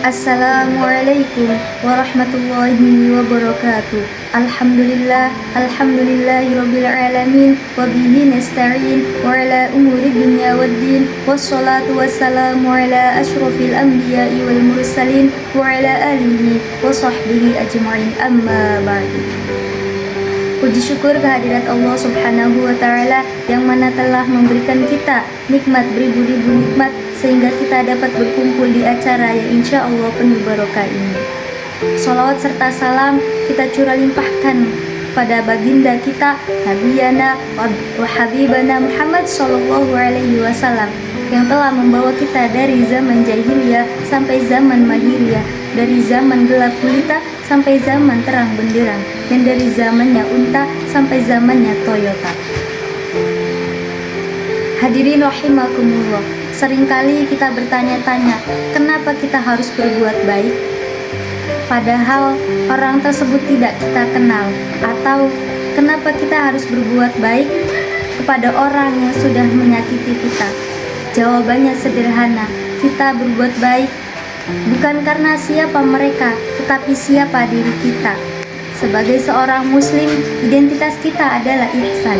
Assalamualaikum warahmatullahi wabarakatuh. Alhamdulillahirabbil alamin wa bihi nasta'in wa ala umuri dunya waddin wassalatu wassalamu ala asyrofil anbiya'i wal mursalin wa ala alihi wa sahbihi ajma'in, amma ba'du. Puji syukur kehadirat Allah Subhanahu wa Ta'ala yang mana telah memberikan kita nikmat beribu-ribu nikmat sehingga kita dapat berkumpul di acara yang insya Allah penuh barokah ini. Salawat serta salam kita curah limpahkan pada baginda kita Nabiyana wa Habibana Muhammad Sallallahu Alaihi Wasallam yang telah membawa kita dari zaman jahiliyah sampai zaman mahiriyah, dari zaman gelap gulita sampai zaman terang benderang, dan dari zamannya unta sampai zamannya Toyota. Hadirin rahimakumullah, seringkali kita bertanya-tanya, kenapa kita harus berbuat baik? Padahal orang tersebut tidak kita kenal. Atau kenapa kita harus berbuat baik kepada orang yang sudah menyakiti kita? Jawabannya sederhana, kita berbuat baik bukan karena siapa mereka, tetapi siapa diri kita. Sebagai seorang muslim, identitas kita adalah ihsan.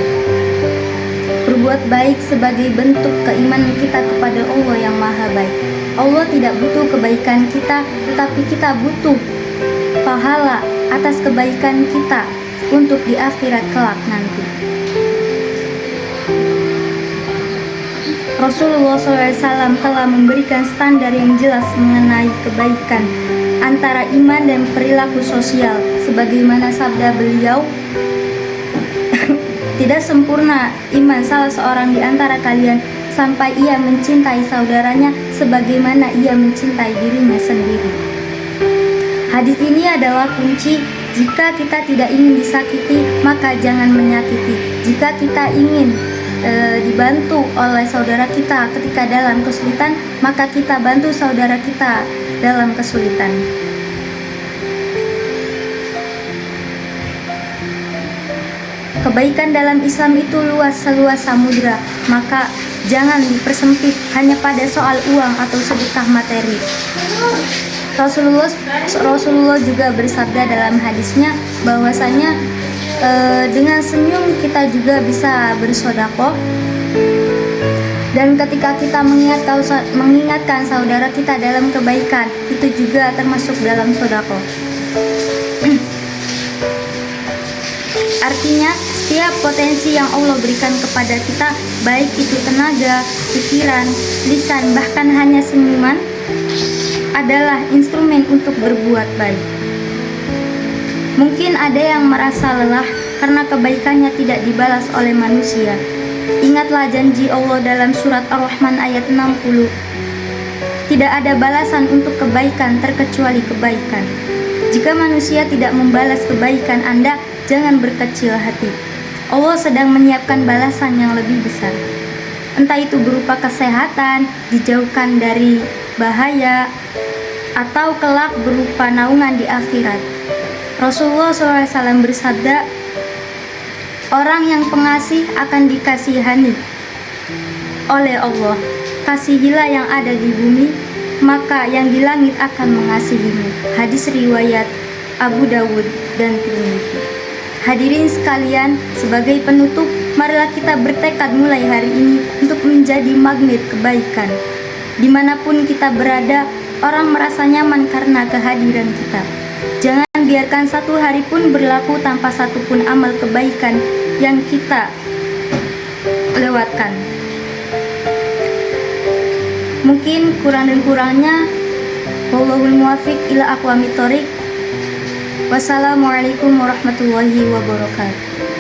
Berbuat baik sebagai bentuk keimanan kita kepada Allah yang maha baik. Allah tidak butuh kebaikan kita, tetapi kita butuh pahala atas kebaikan kita untuk di akhirat kelak nanti. Rasulullah SAW telah memberikan standar yang jelas mengenai kebaikan antara iman dan perilaku sosial, sebagaimana sabda beliau, tidak sempurna iman salah seorang di antara kalian sampai ia mencintai saudaranya sebagaimana ia mencintai dirinya sendiri. Hadis ini adalah kunci. Jika kita tidak ingin disakiti, maka jangan menyakiti. Jika kita ingin dibantu oleh saudara kita ketika dalam kesulitan, maka kita bantu saudara kita dalam kesulitan. Kebaikan dalam Islam itu luas seluas samudra, maka jangan dipersempit hanya pada soal uang atau sedekah materi. Rasulullah juga bersabda dalam hadisnya bahwasanya dengan senyum kita juga bisa bersedekah, dan ketika kita mengingatkan saudara kita dalam kebaikan, itu juga termasuk dalam sedekah. Artinya setiap potensi yang Allah berikan kepada kita, baik itu tenaga, pikiran, lisan, bahkan hanya senyuman, adalah instrumen untuk berbuat baik. Mungkin ada yang merasa lelah karena kebaikannya tidak dibalas oleh manusia. Ingatlah janji Allah dalam surat Ar-Rahman ayat 60. Tidak ada balasan untuk kebaikan terkecuali kebaikan. Jika manusia tidak membalas kebaikan Anda, jangan berkecil hati. Allah sedang menyiapkan balasan yang lebih besar. Entah itu berupa kesehatan, dijauhkan dari bahaya, atau kelak berupa naungan di akhirat. Rasulullah SAW bersabda, orang yang pengasih akan dikasihani oleh Allah. Kasihilah yang ada di bumi, maka yang di langit akan mengasihimu. Hadis riwayat Abu Dawud dan Tirmidzi. Hadirin sekalian, sebagai penutup, marilah kita bertekad mulai hari ini untuk menjadi magnet kebaikan. Dimanapun kita berada, orang merasa nyaman karena kehadiran kita. Jangan biarkan satu hari pun berlaku tanpa satupun amal kebaikan yang kita lewatkan. Mungkin kurang dan kurangnya, wallahul muwaffiq ila aqwamit thoriq. Wassalamualaikum warahmatullahi wabarakatuh.